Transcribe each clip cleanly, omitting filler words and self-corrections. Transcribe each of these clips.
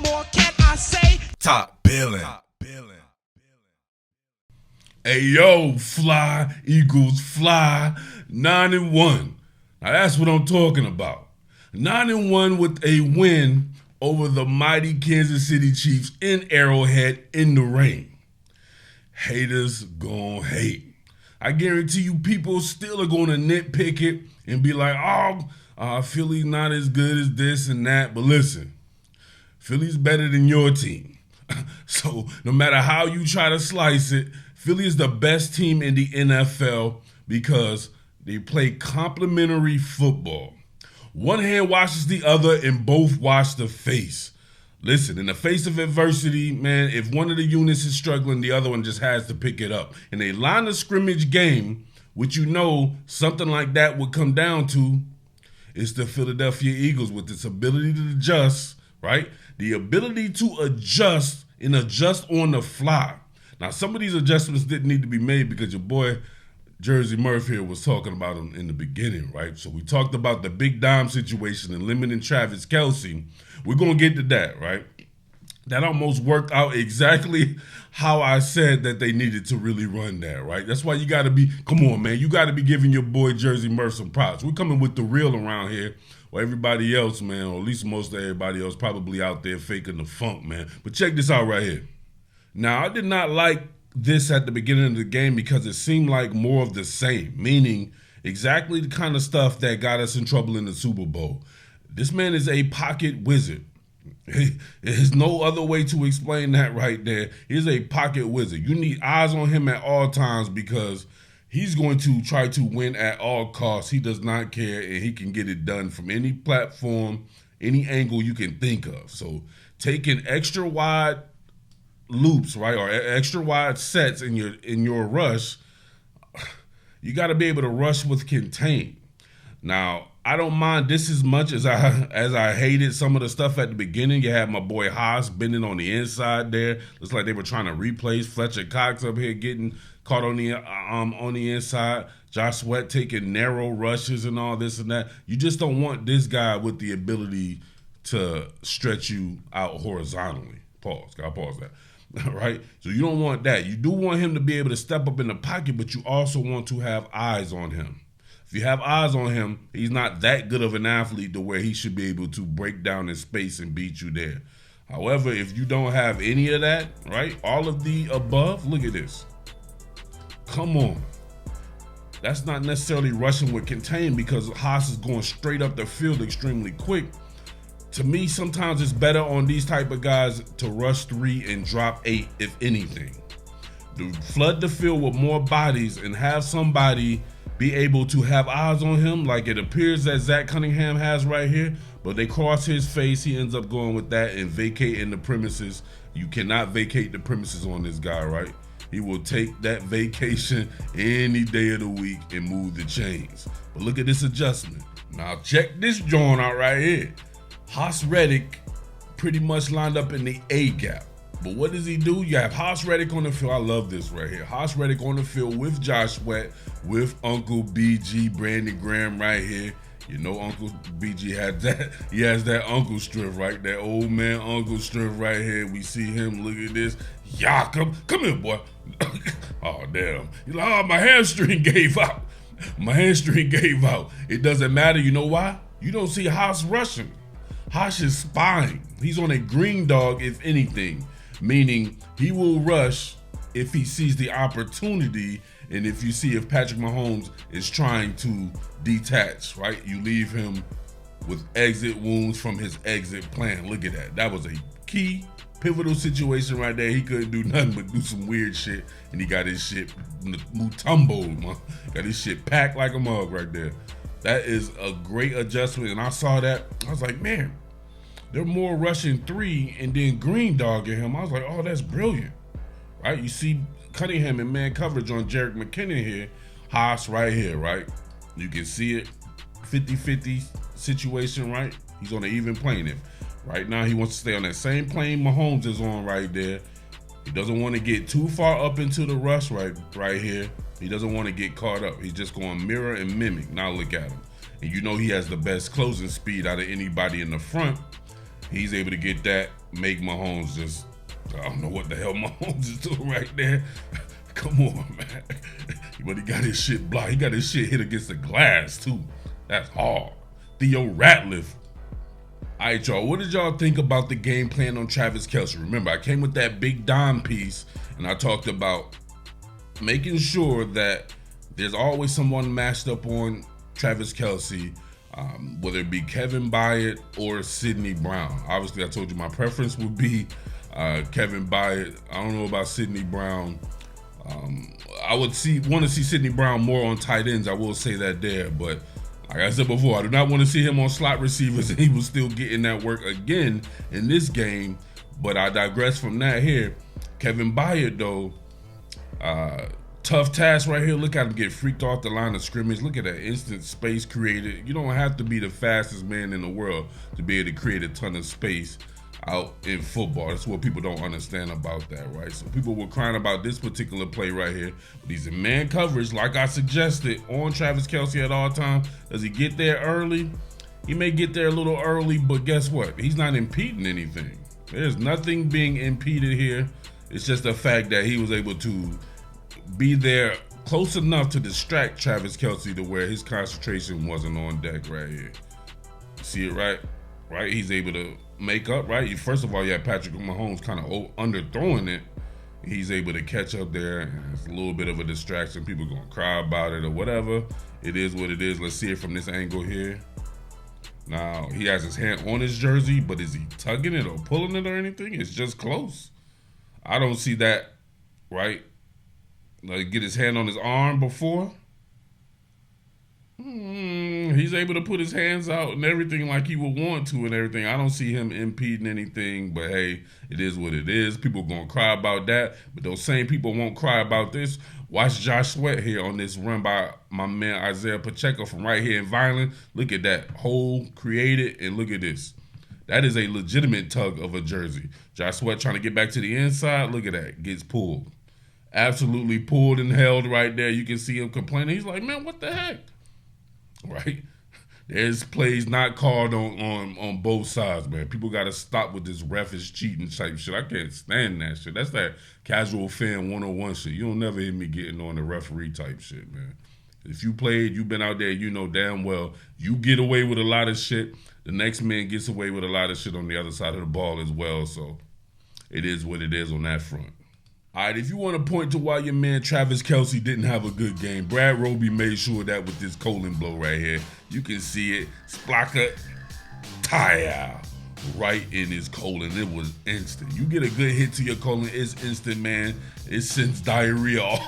more can I say? Top Billin. Hey yo, fly, Eagles fly, 9-1. Now that's what I'm talking about. 9-1 with a win over the mighty Kansas City Chiefs in Arrowhead in the rain. Haters gon' hate. I guarantee you people still are gonna nitpick it and be like, Philly's not as good as this and that. But listen, Philly's better than your team. So no matter how you try to slice it, Philly is the best team in the NFL because they play complementary football. One hand washes the other and both wash the face. Listen, in the face of adversity, man, if one of the units is struggling, the other one just has to pick it up. In a line of scrimmage game, which you know something like that would come down to, is the Philadelphia Eagles with its ability to adjust, right? The ability to adjust and adjust on the fly. Now, some of these adjustments didn't need to be made because your boy Jersey Murph here was talking about them in the beginning, right? So we talked about the big dime situation and limiting Travis Kelce. We're going to get to that, right? That almost worked out exactly how I said that they needed to really run that, right? That's why you got to be, come on, man. You got to be giving your boy Jersey Murph some props. We're coming with the real around here. Well, everybody else, man, or at least most of everybody else probably out there faking the funk, man. But check this out right here. Now, I did not like this at the beginning of the game because it seemed like more of the same, meaning exactly the kind of stuff that got us in trouble in the Super Bowl. This man is a pocket wizard. There's no other way to explain that right there. He's a pocket wizard. You need eyes on him at all times because he's going to try to win at all costs. He does not care, and he can get it done from any platform, any angle you can think of. So taking extra wide loops, right, or extra wide sets in your rush, you got to be able to rush with contain. Now, I don't mind this as much as I hated some of the stuff at the beginning. You had my boy Haas bending on the inside there. Looks like they were trying to replace Fletcher Cox up here getting caught on the inside. Josh Sweat taking narrow rushes and all this and that. You just don't want this guy with the ability to stretch you out horizontally. Gotta pause that. Right? So you don't want that. You do want him to be able to step up in the pocket, but you also want to have eyes on him. If you have eyes on him, he's not that good of an athlete to where he should be able to break down in space and beat you there. However, if you don't have any of that, right, all of the above, look at this. Come on. That's not necessarily rushing with contain because Haas is going straight up the field extremely quick. To me, sometimes it's better on these type of guys to rush 3 and drop 8, if anything. To flood the field with more bodies and have somebody be able to have eyes on him like it appears that Zach Cunningham has right here, but they cross his face, he ends up going with that and vacating the premises. You cannot vacate the premises on this guy, right? He will take that vacation any day of the week and move the chains. But look at this adjustment. Now check this joint out right here. Haas Reddick pretty much lined up in the A gap. But what does he do? You have Haas Reddick on the field. I love this right here. Haas Reddick on the field with Josh Sweat, with Uncle BG, Brandon Graham right here. You know Uncle BG had that. He has that uncle strength, right? That old man uncle strength right here. We see him. Look at this. Yakum. Come here, boy. Oh, damn. He's like, oh, my hamstring gave out. My hamstring gave out. It doesn't matter. You know why? You don't see Haas rushing. Haas is spying. He's on a green dog, if anything, meaning he will rush if he sees the opportunity and if you see if Patrick Mahomes is trying to detach, right? You leave him with exit wounds from his exit plan. Look at that. That was a key pivotal situation right there. He couldn't do nothing but do some weird shit, and he got his shit mutumbo, man. Got his shit packed like a mug right there. That is a great adjustment, and I saw that. I was like, man, they're more rushing 3 and then green dogging him. I was like, oh, that's brilliant, right? You see Cunningham in man coverage on Jerick McKinnon here, Haas right here, right? You can see it, 50-50 situation, right? He's on an even plane. Right now, he wants to stay on that same plane Mahomes is on right there. He doesn't want to get too far up into the rush right here. He doesn't want to get caught up. He's just going to mirror and mimic. Now look at him. And you know he has the best closing speed out of anybody in the front. He's able to get that, make Mahomes just, I don't know what the hell Mahomes is doing right there. Come on, man. But he got his shit blocked. He got his shit hit against the glass, too. That's hard. Theo Ratliff. All right, y'all. What did y'all think about the game plan on Travis Kelce? Remember, I came with that big dime piece, and I talked about making sure that there's always someone matched up on Travis Kelce, whether it be Kevin Byard or Sidney Brown. Obviously, I told you my preference would be Kevin Byard. I don't know about Sidney Brown. I would want to see Sidney Brown more on tight ends. I will say that there, but like I said before, I do not want to see him on slot receivers, and he was still getting that work again in this game. But I digress from that here. Kevin Byard, though, tough task right here. Look at him get freaked off the line of scrimmage. Look at that instant space created. You don't have to be the fastest man in the world to be able to create a ton of space out in football. That's what people don't understand about that, right? So people were crying about this particular play right here. But he's in man coverage, like I suggested, on Travis Kelce at all times. Does he get there early? He may get there a little early, but guess what? He's not impeding anything. There's nothing being impeded here. It's just the fact that he was able to be there close enough to distract Travis Kelce to where his concentration wasn't on deck right here. See it, right? Right? He's able to make up, right? First of all, you had Patrick Mahomes kind of underthrowing it. He's able to catch up there, and it's a little bit of a distraction. People gonna cry about it or whatever. It is what it is. Let's see it from this angle here. Now, he has his hand on his jersey, but is he tugging it or pulling it or anything? It's just close. I don't see that, right? Like, get his hand on his arm before. He's able to put his hands out and everything like he would want to and everything. I don't see him impeding anything, but hey, it is what it is. People gonna cry about that, but those same people won't cry about this. Watch Josh Sweat here on this run by my man Isaiah Pacheco from right here in Violent. Look at that hole created, and look at this. That is a legitimate tug of a jersey. Josh Sweat trying to get back to the inside. Look at that. Gets pulled. Absolutely pulled and held right there. You can see him complaining. He's like, man, what the heck? Right? There's plays not called on both sides, man. People got to stop with this ref is cheating type shit. I can't stand that shit. That's that casual fan 101 shit. You don't never hear me getting on the referee type shit, man. If you played, you've been out there, you know damn well you get away with a lot of shit. The next man gets away with a lot of shit on the other side of the ball as well. So it is what it is on that front. All right, if you want to point to why your man Travis Kelce didn't have a good game, Brad Roby made sure that with this colon blow right here. You can see it. Splaka tire right in his colon. It was instant. You get a good hit to your colon, it's instant, man. It sends diarrhea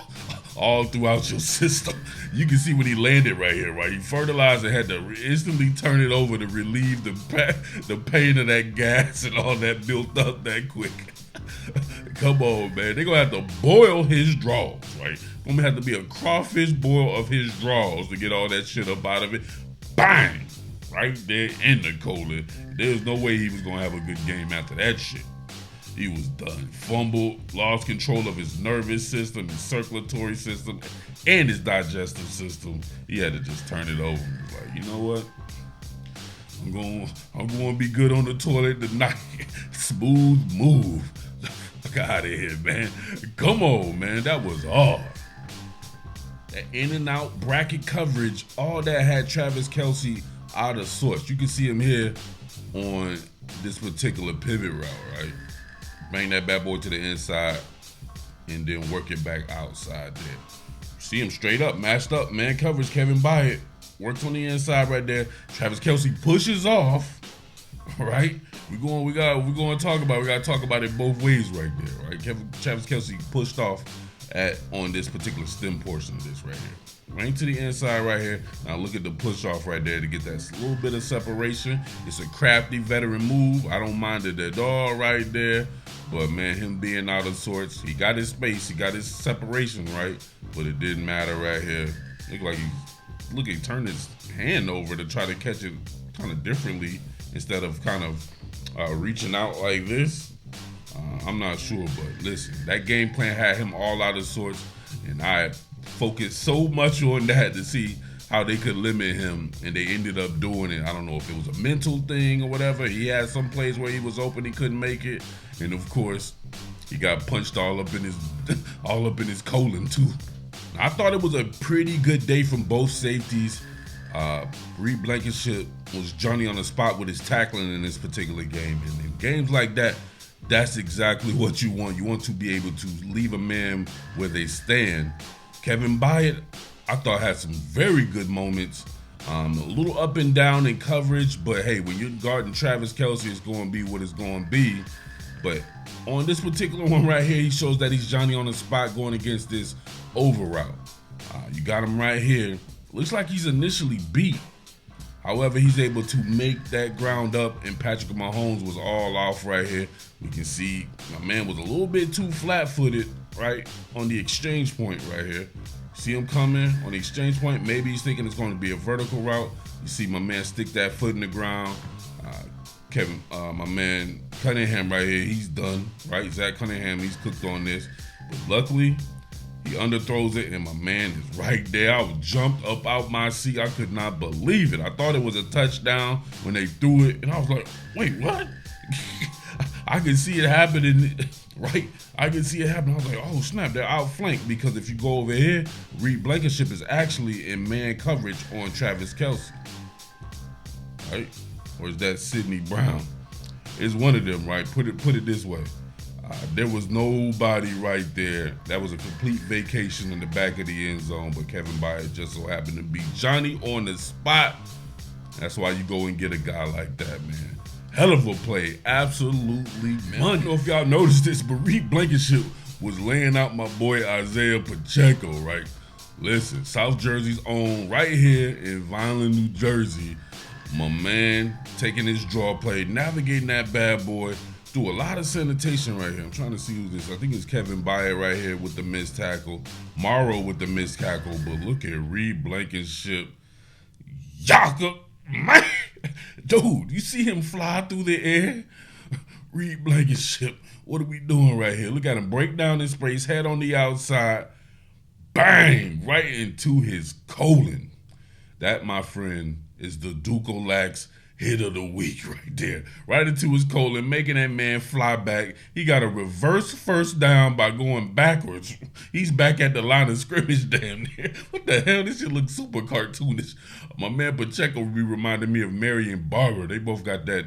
all throughout your system. You can see when he landed right here, right? He fertilized and had to instantly turn it over to relieve the pain of that gas and all that built up that quick. Come on, man. They're going to have to boil his drawers, right? Going to have to be a crawfish boil of his drawers to get all that shit up out of it. Bang! Right there in the colon. There's no way he was going to have a good game after that shit. He was done. Fumbled, lost control of his nervous system, his circulatory system, and his digestive system. He had to just turn it over. He was like, you know what? I'm going to be good on the toilet tonight. Smooth move. Fuck out of here, man. Come on, man. That was hard. That in and out bracket coverage, all that had Travis Kelce out of sorts. You can see him here on this particular pivot route, right? Bring that bad boy to the inside and then work it back outside there. See him straight up, matched up, man coverage, Kevin Byard. Works on the inside right there. Travis Kelce pushes off, right? We gotta talk about it both ways right there, right? Travis Kelce pushed off on this particular stem portion of this right here. Right to the inside right here. Now look at the push off right there to get that little bit of separation. It's a crafty veteran move. I don't mind it at all right there. But man, him being out of sorts, he got his space, he got his separation right, but it didn't matter right here. He turned his hand over to try to catch it kind of differently instead of kind of reaching out like this. I'm not sure, but listen, that game plan had him all out of sorts, and I focused so much on that to see how they could limit him, and they ended up doing it. I don't know if it was a mental thing or whatever. He had some plays where he was open, he couldn't make it, and of course, he got punched all up in his colon too. I thought it was a pretty good day from both safeties. Reed Blankenship was Johnny on the spot with his tackling in this particular game, and in games like that, that's exactly what you want. You want to be able to leave a man where they stand. Kevin Byard, I thought, had some very good moments. A little up and down in coverage, but hey, when you're guarding Travis Kelce, it's going to be what it's going to be. But on this particular one right here, he shows that he's Johnny on the spot going against this over route. You got him right here. Looks like he's initially beat. However, he's able to make that ground up, and Patrick Mahomes was all off right here. We can see my man was a little bit too flat-footed right on the exchange point right here. See him coming on the exchange point. Maybe he's thinking it's going to be a vertical route. You see my man stick that foot in the ground. My man Cunningham right here, he's done, right? Zach Cunningham, he's cooked on this. But luckily, he underthrows it, and my man is right there. I was jumped up out my seat. I could not believe it. I thought it was a touchdown when they threw it, and I was like, wait, what? I could see it happening, right? I could see it happening. I was like, oh, snap, they're outflanked, because if you go over here, Reed Blankenship is actually in man coverage on Travis Kelce, right? Or is that Sidney Brown? It's one of them, right? Put it this way. There was nobody right there. That was a complete vacation in the back of the end zone, but Kevin Byard just so happened to be Johnny on the spot. That's why you go and get a guy like that, man. Hell of a play. Absolutely, man. I don't know if y'all noticed this, but Reed Blankenship was laying out my boy Isaiah Pacheco, right? Listen, South Jersey's own right here in Vineland, New Jersey. My man taking his draw play, navigating that bad boy. Do a lot of sanitation right here. I'm trying to see who this is. I think it's Kevin Byard right here with the missed tackle. Morrow with the missed tackle. But look at Reed Blankenship. Yaka, man. Dude, you see him fly through the air? Reed Blankenship, what are we doing right here? Look at him break down in space, head on the outside. Bang! Right into his colon. That, my friend, is the Dukolax hit of the week right there. Right into his colon, making that man fly back. He got a reverse first down by going backwards. He's back at the line of scrimmage damn near. What the hell? This shit looks super cartoonish. My man Pacheco be reminding me of Marion Barber. They both got that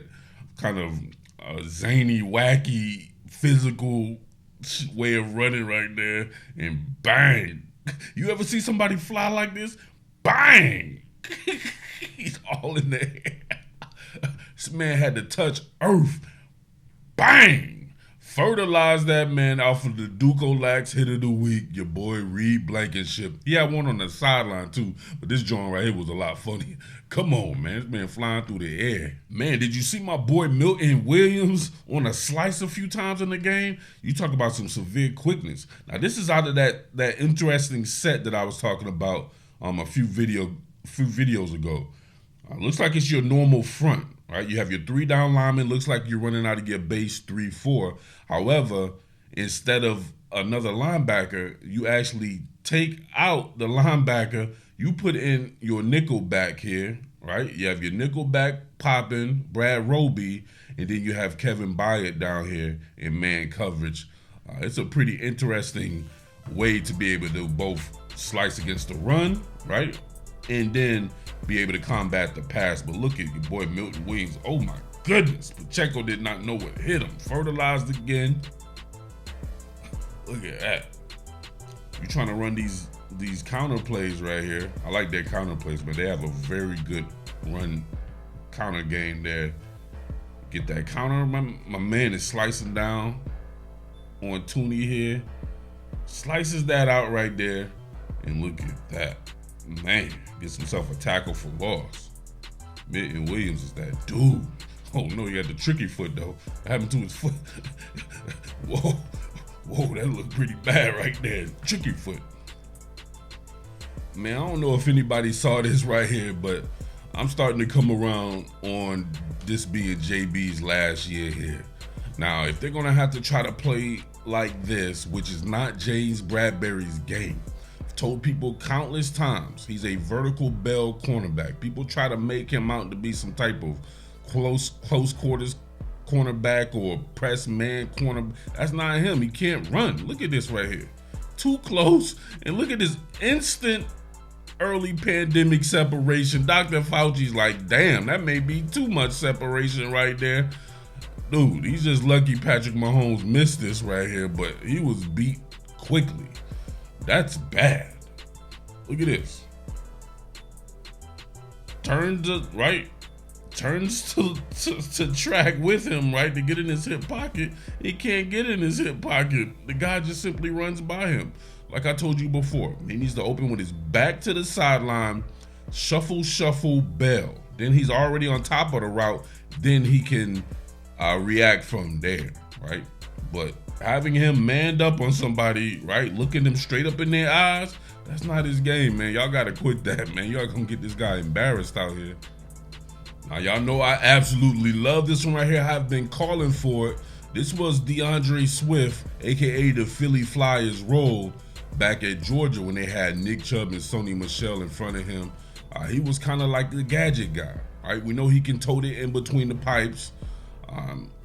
kind of zany, wacky, physical way of running right there. And bang. You ever see somebody fly like this? Bang. He's all in the air. This man had to touch earth. Bang! Fertilized that man off of the Dukolax hit of the week. Your boy Reed Blankenship. He had one on the sideline too, but this joint right here was a lot funnier. Come on, man. This man flying through the air. Man, did you see my boy Milton Williams on a slice a few times in the game? You talk about some severe quickness. Now, this is out of that interesting set that I was talking about a few videos ago. Looks like it's your normal front, right? You have your 3 down linemen. Looks like you're running out of your base 3-4. However, instead of another linebacker, you actually take out the linebacker. You put in your nickel back here, right? You have your nickel back popping, Brad Roby, and then you have Kevin Byard down here in man coverage. It's a pretty interesting way to be able to both slice against the run, right? And then be able to combat the pass. But look at your boy Milton Williams. Oh my goodness. Pacheco did not know what hit him. Fertilized again. Look at that. You're trying to run these counter plays right here. I like their counter plays, but they have a very good run counter game there. Get that counter. My man is slicing down on Tooney here. Slices that out right there. And look at that. Man, gets himself a tackle for loss. Milton Williams is that dude. Oh no, he had the tricky foot though. What happened to his foot? Whoa, that looked pretty bad right there. Tricky foot. Man, I don't know if anybody saw this right here, but I'm starting to come around on this being JB's last year here. Now, if they're gonna have to try to play like this, which is not James Bradbury's game, told people countless times he's a vertical bell cornerback. People try to make him out to be some type of close quarters cornerback or press man corner. That's not him. He can't run. Look at this right here. Too close. And look at this instant early pandemic separation. Dr. Fauci's like, damn, that may be too much separation right there. Dude, he's just lucky Patrick Mahomes missed this right here, but he was beat quickly. That's bad. Look at this. Turns to track with him, right, to get in his hip pocket. He can't get in his hip pocket. The guy just simply runs by him. Like I told you before, he needs to open with his back to the sideline, shuffle, bell. Then he's already on top of the route. Then he can react from there, right? But having him manned up on somebody, right, looking them straight up in their eyes, that's not his game, man. Y'all got to quit that, man. Y'all gonna get this guy embarrassed out here. Now, y'all know I absolutely love this one right here. I've been calling for it. This was DeAndre Swift, a.k.a. the Philly Flyers role back at Georgia when they had Nick Chubb and Sony Michel in front of him. He was kind of like the gadget guy, right? We know he can tote it in between the pipes,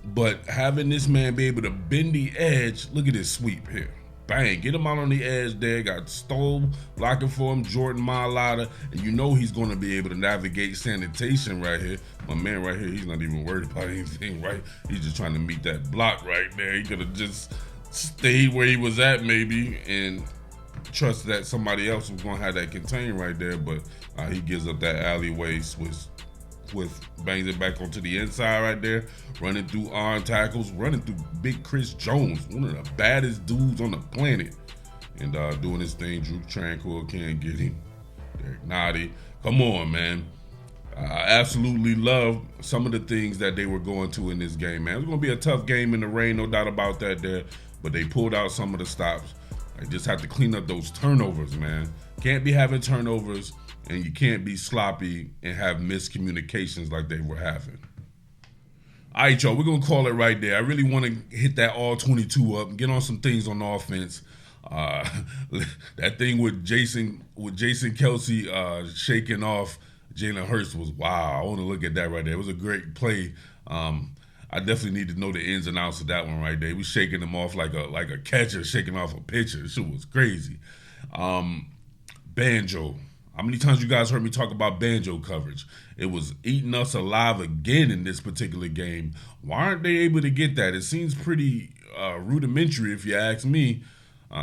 but having this man be able to bend the edge, look at this sweep here. Bang, get him out on the edge there. Got Stoll blocking for him, Jordan Mailata, and you know he's going to be able to navigate sanitation right here. My man right here, he's not even worried about anything, right? He's just trying to meet that block right there. He could have just stayed where he was at maybe and trust that somebody else was going to have that contain right there, but he gives up that alleyway, bangs it back onto the inside right there, running through arm tackles, running through big Chris Jones, one of the baddest dudes on the planet, and doing his thing. Drew Tranquil can't get him. Derek Nottie, come on, man. I absolutely love some of the things that they were going to in this game, man. It's going to be a tough game in the rain, no doubt about that there, but they pulled out some of the stops. They just have to clean up those turnovers, man. Can't be having turnovers, and you can't be sloppy and have miscommunications like they were having. All right, y'all, we're going to call it right there. I really want to hit that all 22 up and get on some things on offense. That thing with Jason Kelsey shaking off Jalen Hurts was wow. I want to look at that right there. It was a great play. I definitely need to know the ins and outs of that one right there. He was shaking him off like a catcher shaking off a pitcher. This shit was crazy. Banjo. How many times you guys heard me talk about banjo coverage? It was eating us alive again in this particular game. Why aren't they able to get that? It seems pretty rudimentary if you ask me.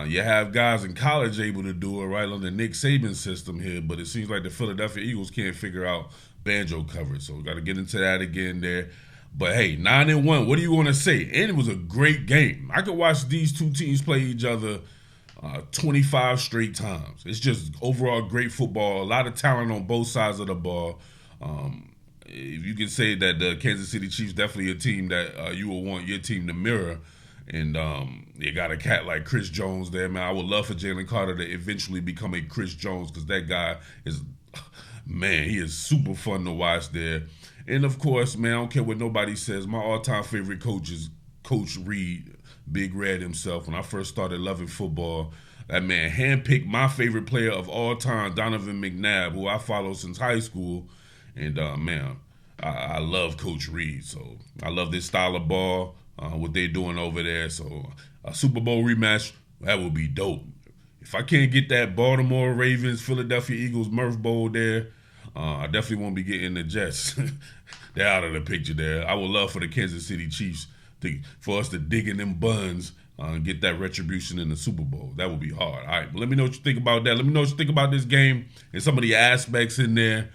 You have guys in college able to do it right on the Nick Saban system here, but it seems like the Philadelphia Eagles can't figure out banjo coverage. So we got to get into that again there. But hey, 9-1, what do you want to say? And it was a great game. I could watch these two teams play each other 25 straight times. It's just overall great football. A lot of talent on both sides of the ball. If you can say that the Kansas City Chiefs definitely a team that you will want your team to mirror. And you got a cat like Chris Jones there, man. I would love for Jalen Carter to eventually become a Chris Jones because that guy is, man, he is super fun to watch there. And, of course, man, I don't care what nobody says. My all-time favorite coach is Coach Reed, Big Red himself. When I first started loving football, that man handpicked my favorite player of all time, Donovan McNabb, who I follow since high school. And, man, I love Coach Reed. So I love this style of ball, what they're doing over there. So a Super Bowl rematch, that would be dope. If I can't get that Baltimore Ravens, Philadelphia Eagles, Murph Bowl there, I definitely won't be getting the Jets. They're out of the picture there. I would love for the Kansas City Chiefs for us to dig in them buns and get that retribution in the Super Bowl. That would be hard. All right, but let me know what you think about that. Let me know what you think about this game and some of the aspects in there.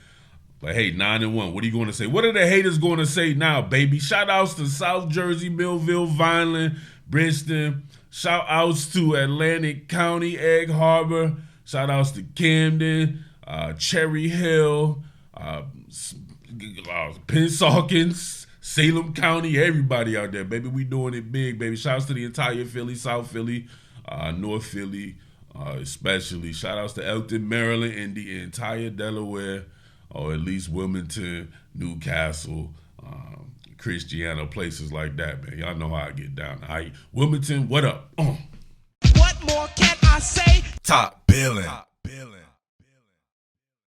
But hey, 9-1, what are you going to say? What are the haters going to say now, baby? Shout outs to South Jersey, Millville, Vineland, Princeton. Shout outs to Atlantic County, Egg Harbor. Shout outs to Camden, Cherry Hill, Pensauken, Salem County, everybody out there, baby. We doing it big, baby. Shout outs to the entire Philly, South Philly, North Philly, especially. Shout outs to Elton, Maryland, and the entire Delaware, or at least Wilmington, Newcastle, Christiana, places like that, man. Y'all know how I get down. All right, Wilmington, what up? What more can I say? Top Billin.